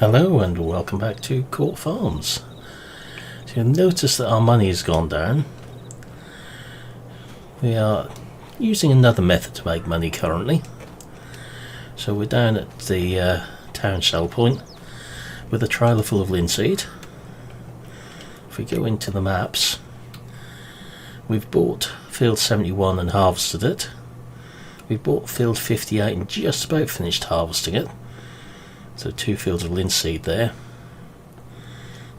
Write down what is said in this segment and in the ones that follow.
Hello and welcome back to Court Farms. So you'll notice that our money has gone down. We are using another method to make money currently. So we're down at the town sell point with a trailer full of linseed. If we go into the maps, we've bought field 71 and harvested it. We've bought field 58 and just about finished harvesting it. So 2 fields of linseed there.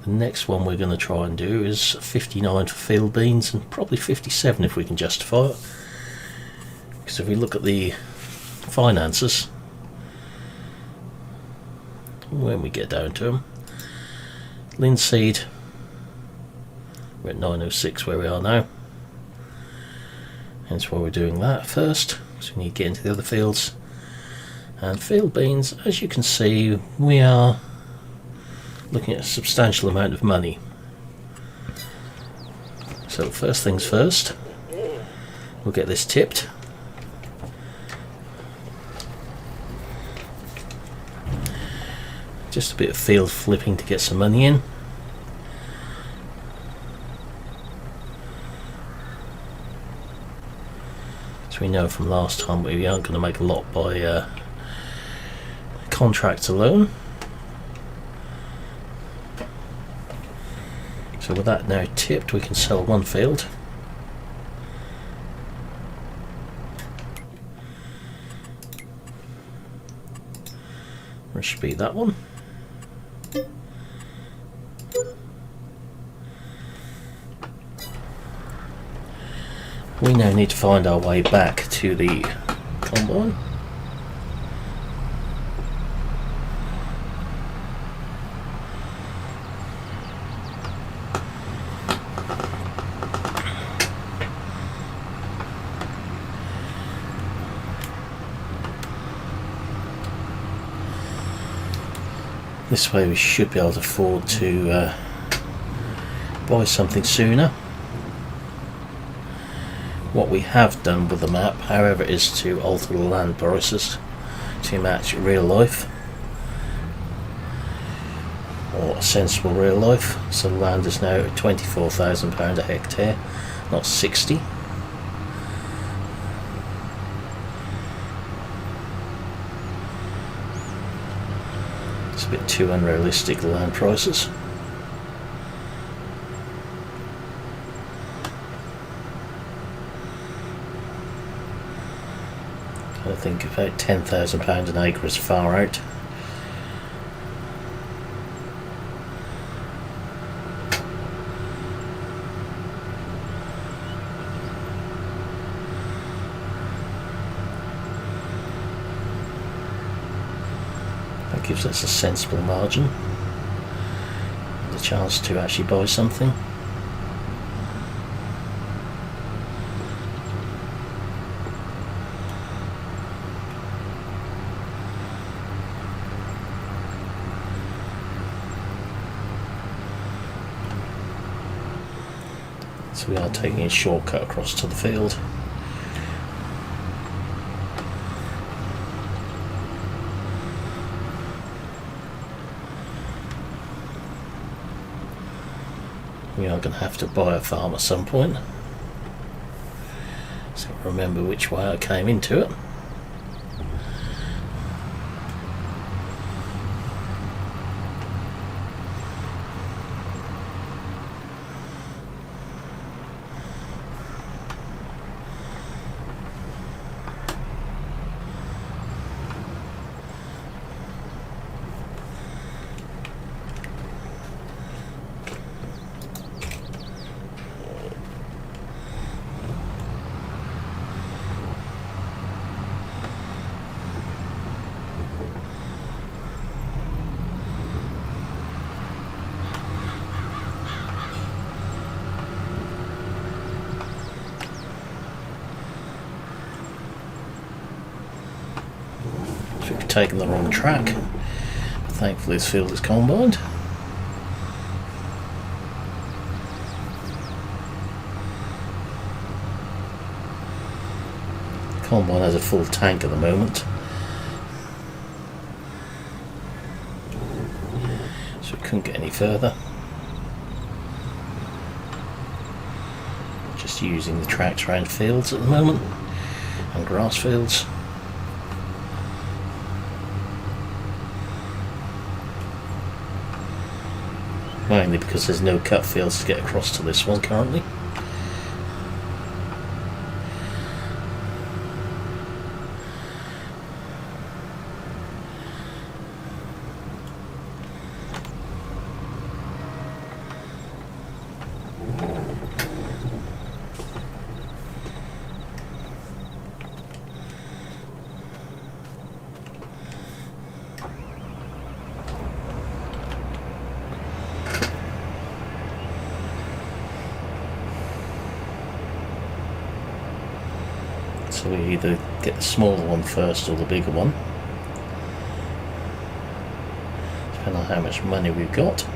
The next one we're going to try and do is 59 for field beans and probably 57 if we can justify it. Because if we look at the finances, when we get down to them, linseed, we're at 906 where we are now. Hence why we're doing that first, so we need to get into the other fields. And field beans, as you can see, we are looking at a substantial amount of money. So first things first, we'll get this tipped. Just a bit of field flipping to get some money in. So we know from last time we aren't going to make a lot by contracts alone. So with that now tipped, we can sell one field. Which should be that one. We now need to find our way back to the combine. This way we should be able to afford to buy something sooner. What we have done with the map, however, is to alter the land prices to match real life, or sensible real life. So the land is now at £24,000 a hectare, not 60. It's a bit too unrealistic, the land prices. I think about £10,000 an acre is far out. That gives us a sensible margin, the chance to actually buy something. So we are taking a shortcut across to the field. We are going to have to buy a farm at some point. So remember which way I came into it. We've taken the wrong track. Thankfully this field is combined. Combine has a full tank at the moment. couldn't get any further. Just using the tracks around fields at the moment, and grass fields. Mainly because there's no cut fields to get across to this one currently. So we either get the smaller one first or the bigger one, depending on how much money we've got.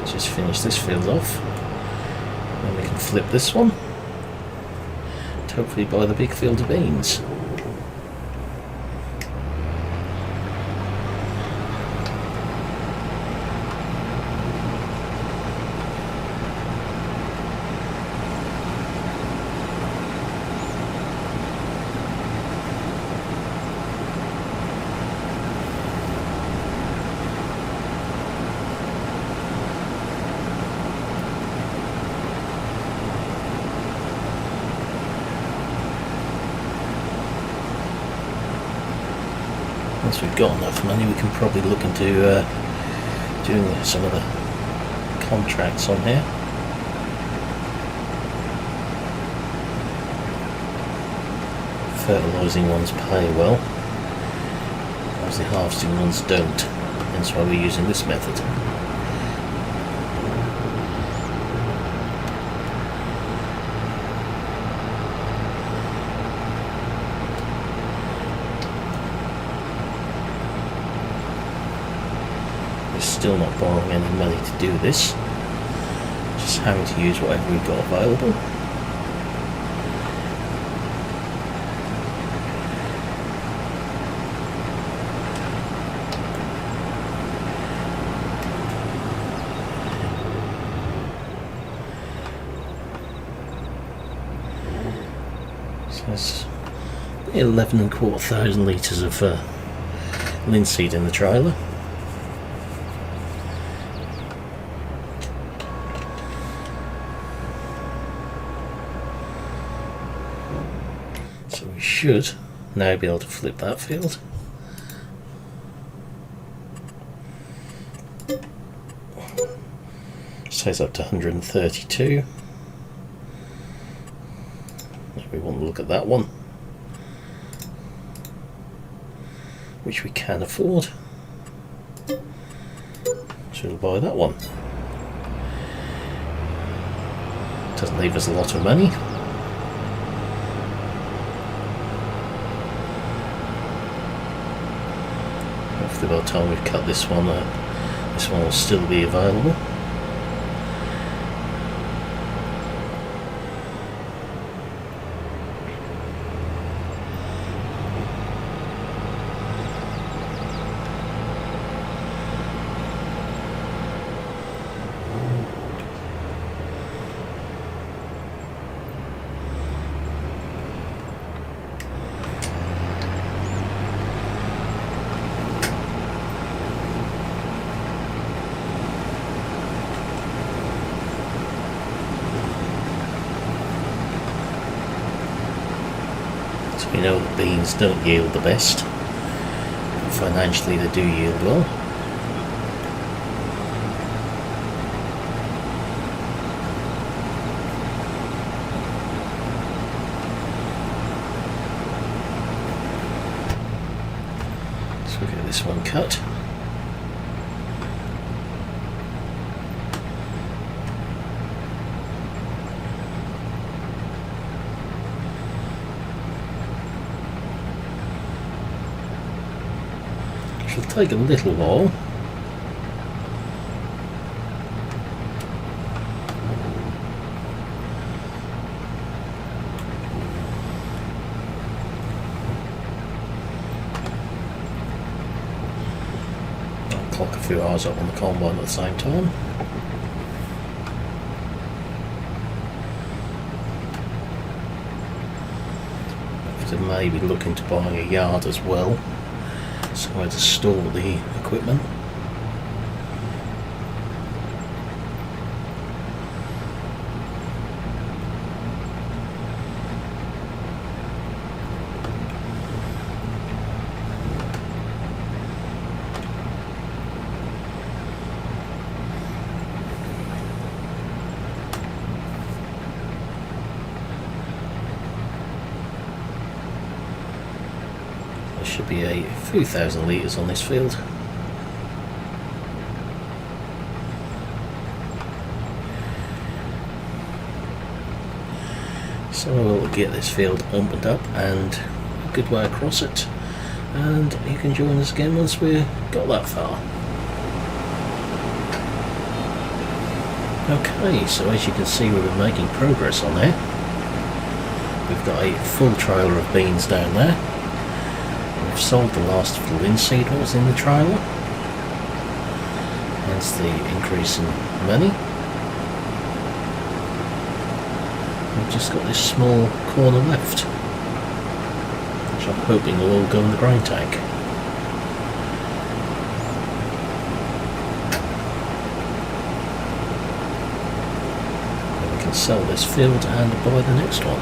Just finish this field off, and we can flip this one to hopefully buy the big field of beans. Once we've got enough money, we can probably look into doing some of the contracts on here. Fertilising ones pay well, whereas the harvesting ones don't. That's why we're using this method. Still not borrowing any money to do this, just having to use whatever we've got available. So there's 11,250 litres of linseed in the trailer. Should now be able to flip that field. Says up to 132. We want to look at that one, which we can afford, so we'll buy that one. Doesn't leave us a lot of money. By the time we've cut this one will still be available. We know that beans don't yield the best, but financially they do yield well. So we'll get this one cut. which will take a little while. I'll clock a few hours up on the combine at the same time. Maybe looking to buying a yard as well, somewhere to store the equipment. Should be a few thousand litres on this field. So we'll get this field opened up and a good way across it, and you can join us again once we've got that far. Okay, so as you can see, we've been making progress on there. We've got a full trailer of beans down there. We've sold the last of the linseed what was in the trailer, hence the increase in money. We've just got this small corner left, which I'm hoping will all go in the grain tank. And we can sell this field and buy the next one.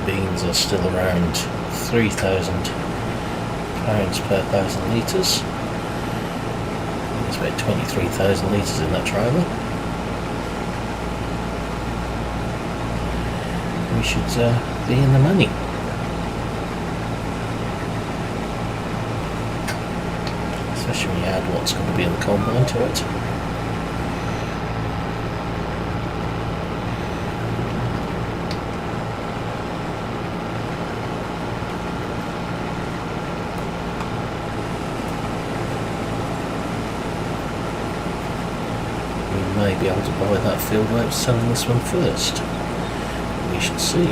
Beans are still around £3,000 per 1,000 litres. There's about 23,000 litres in that trailer. We should be in the money. Especially when you add what's going to be in the combine to it. May be able to buy that field without selling this one first. We should see.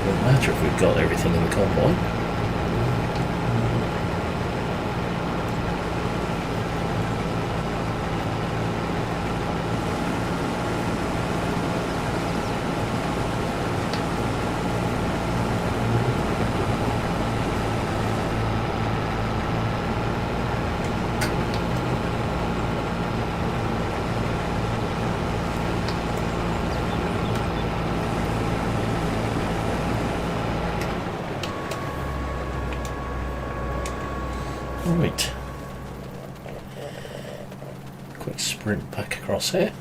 Won't matter if we've got everything in the combine. Right, quick sprint back across here.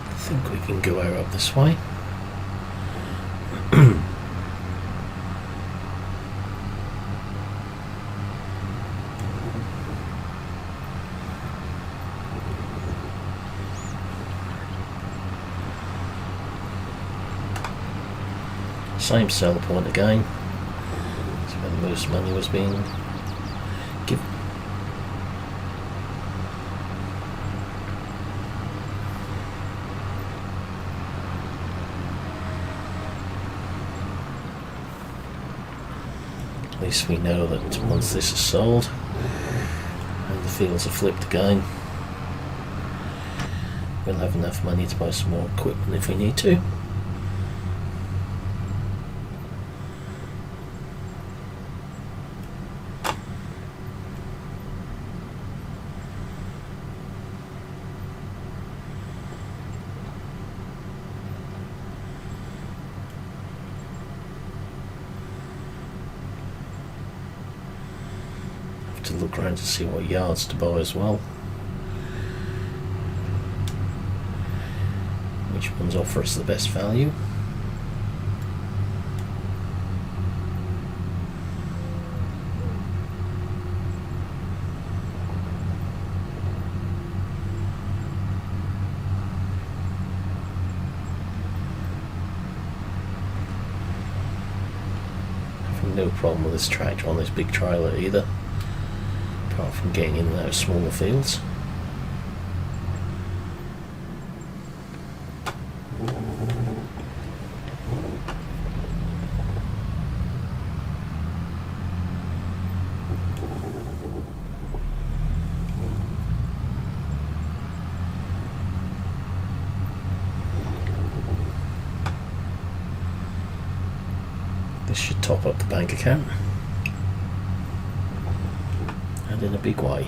I think we can go out up this way. Same sell point again. That's where the most money was being given. At least we know that once this is sold and the fields are flipped again, we'll have enough money to buy some more equipment if we need to. have to look around to see what yards to buy as well. Which ones offer us the best value. No problem with this tractor on this big trailer either, apart from getting in and out of smaller fields. This should top up the bank account, and in a big way.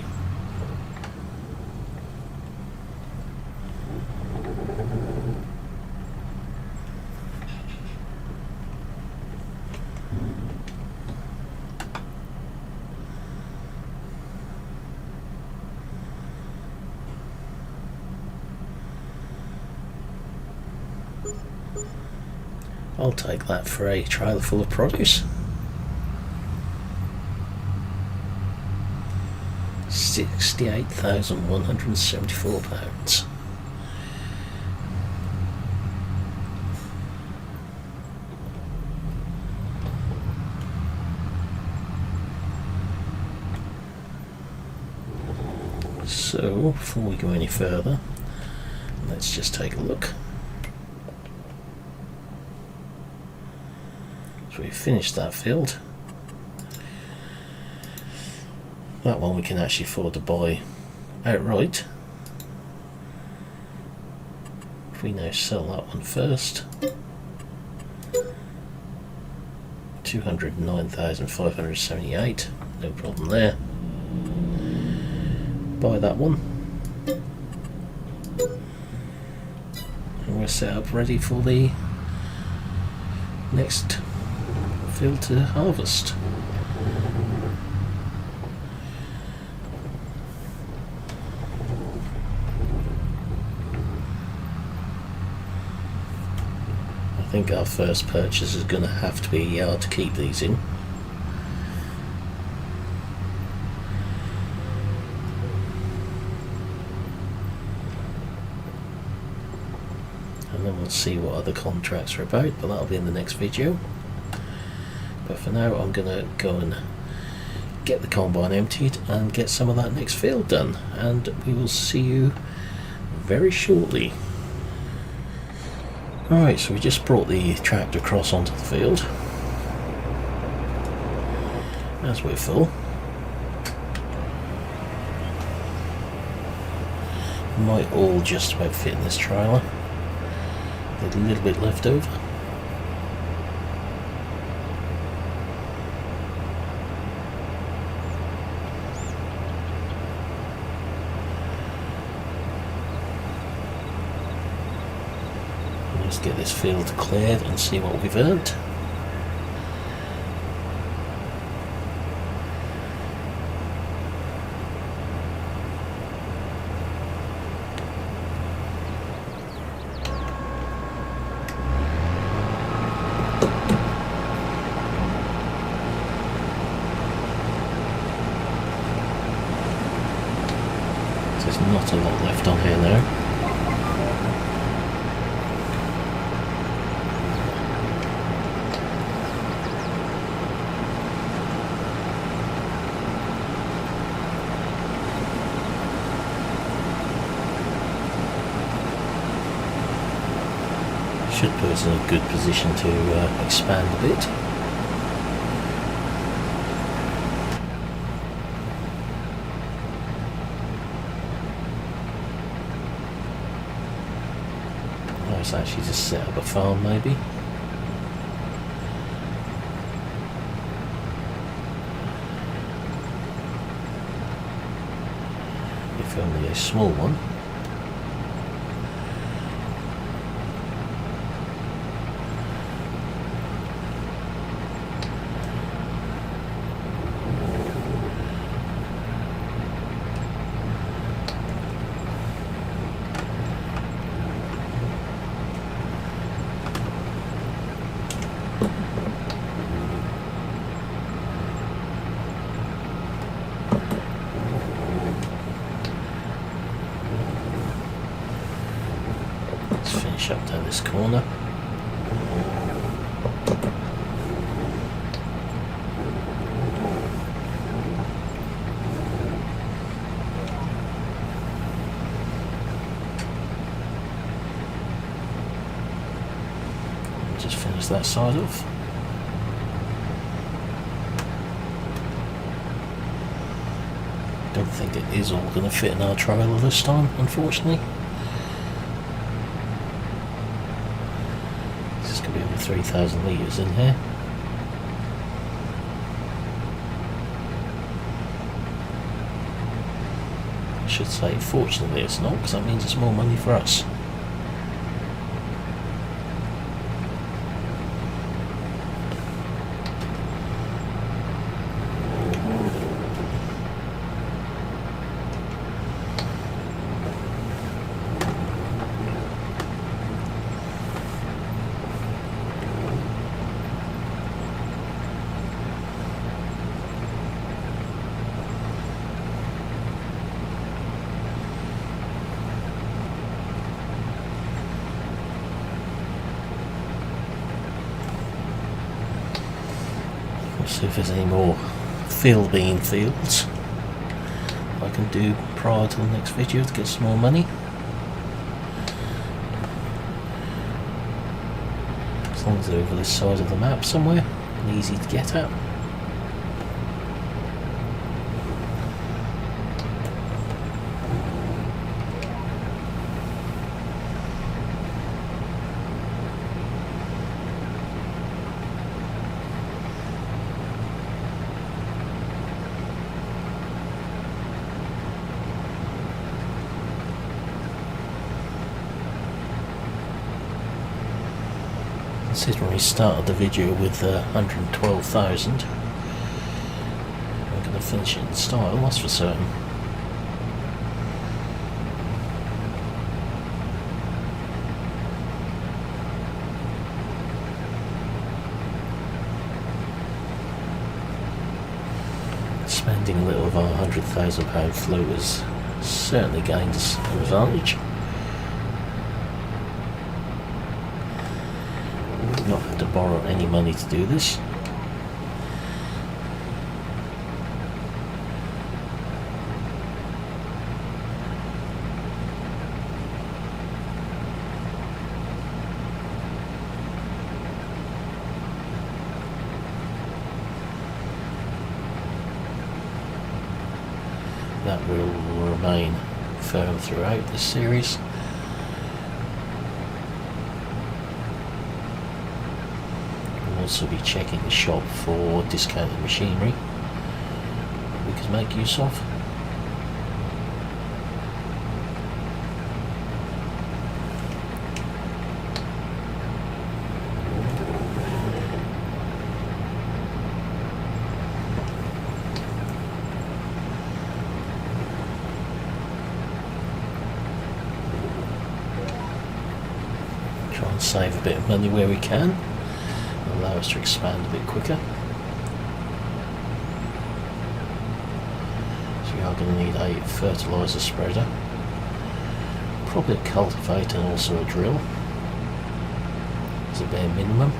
I'll take that for a trailer full of produce. 68,174 pounds. So, before we go any further, let's just take a look. So we've finished that field. That one we can actually afford to buy outright. If we now sell that one first, 209,578, no problem there. Buy that one, and we're set up ready for the next field to harvest. I think our first purchase is going to have to be a yard to keep these in. And then we'll see what other contracts are about, but that'll be in the next video. But for now, I'm going to go and get the combine emptied and get some of that next field done, and we will see you very shortly. Alright, so we just brought the tractor across onto the field as we're full. Might all just about fit in this trailer. There's a little bit left over. Let's get this field cleared and see what we've earned. There's not a lot left on here now. Should put us in a good position to expand a bit. Let's actually just set up a farm maybe. If only a small one. Shut down this corner. Just finish that side off. Don't think it is all going to fit in our trailer this time, unfortunately. This is going to be over 3,000 litres in here. I should say, fortunately it's not, because that means it's more money for us. See if there's any more field bean fields I can do prior to the next video to get some more money. As long as they're over this side of the map somewhere and easy to get at. Considering we started the video with 112,000, I'm going to finish it in style, that's for certain. Spending a little of our £100,000 float has certainly gained us an advantage. Not had to borrow any money to do this. That will remain firm throughout this series. Also be checking the shop for discounted machinery we could make use of. Try and save a bit of money where we can. Allow us to expand a bit quicker. So we are going to need a fertiliser spreader, probably a cultivator and also a drill as a bare minimum.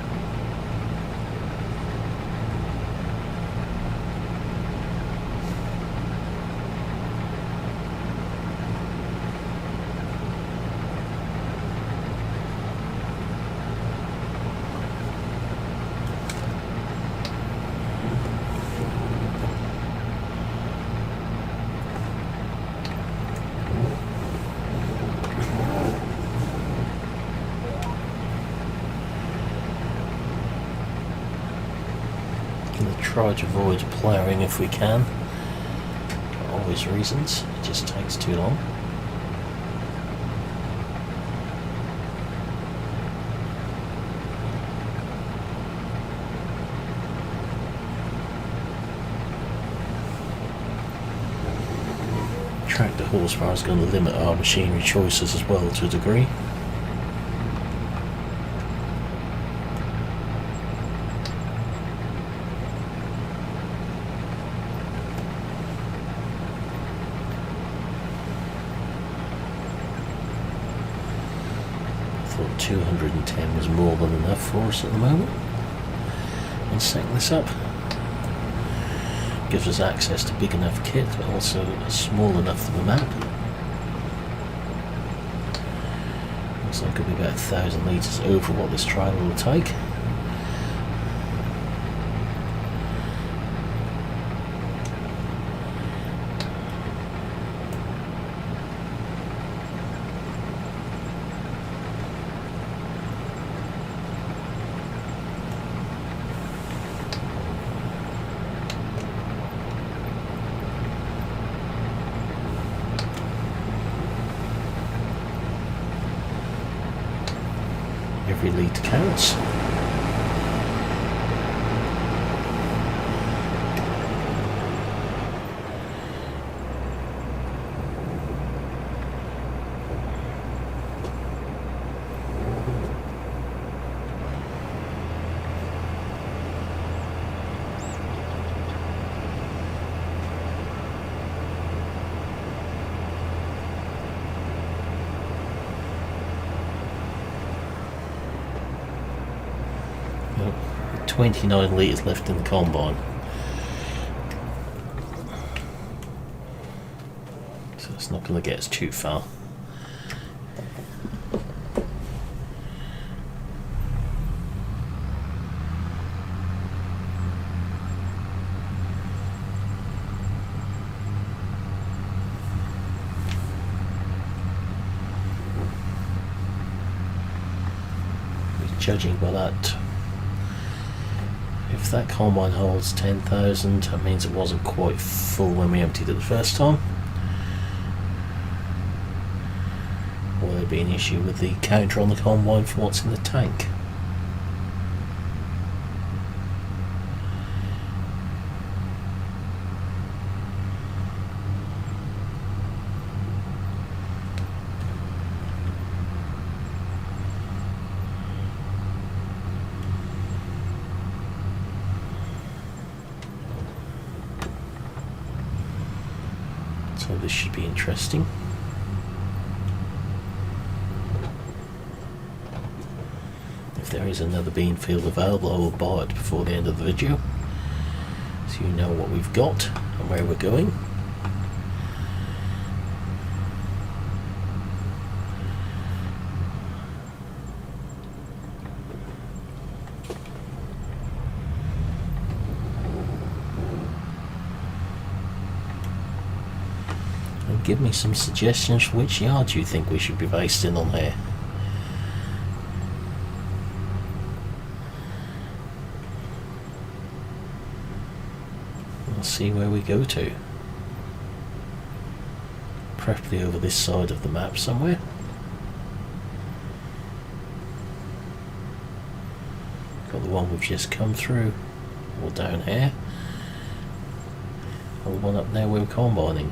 Try to avoid ploughing if we can, for obvious reasons. It just takes too long. Tractor horsepower is going to limit our machinery choices as well to a degree. 210 was more than enough for us at the moment. And setting this up gives us access to big enough kit, but also small enough for the map. Looks like it'll be about 1,000 litres over what this trial will take. Every litre counts. Well, 29 litres left in the combine. So it's not going to get us too far. Judging by that, if that combine holds 10,000, that means it wasn't quite full when we emptied it the first time. Will there be an issue with the counter on the combine for what's in the tank? So this should be interesting. If there is another bean field available, I will buy it before the end of the video, so you know what we've got and where we're going. Give me some suggestions for which yard you think we should be based in on here. We'll see where we go to. Preferably over this side of the map somewhere. Got the one we've just come through, or down here, or the one up there where we're combining.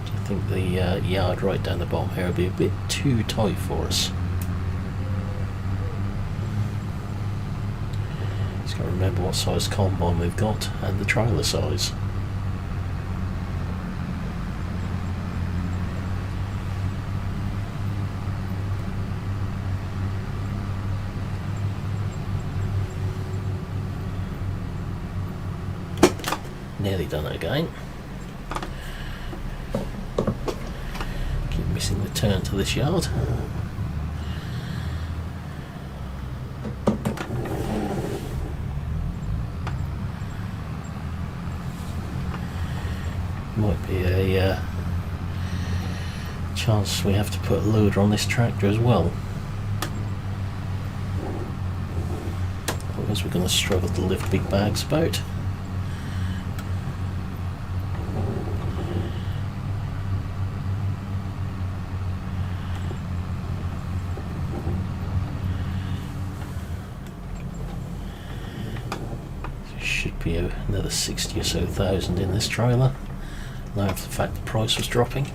I think the yard right down the bottom here will be a bit too tight for us. Just got to remember what size combine we've got and the trailer size. Nearly done it again. Missing the turn to this yard. Might be a chance we have to put a loader on this tractor as well. Otherwise we're going to struggle to lift big bags about. Should be another 60 or so thousand in this trailer, now for the fact the price was dropping.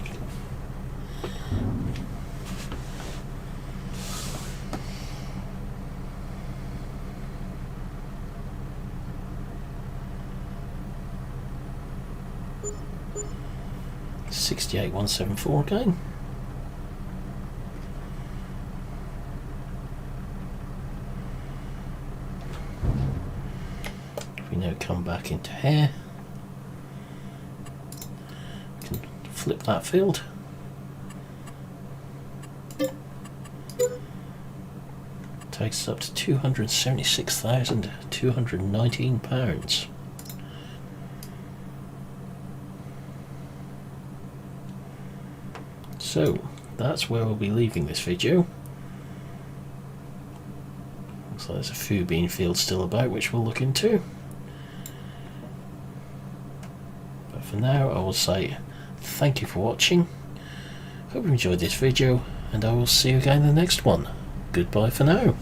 68174 again. We now come back into here. We can flip that field. Takes us up to £276,219. So that's where we'll be leaving this video. Looks like there's a few bean fields still about, which we'll look into. But for now, I will say thank you for watching. Hope you enjoyed this video, and I will see you again in the next one. Goodbye for now.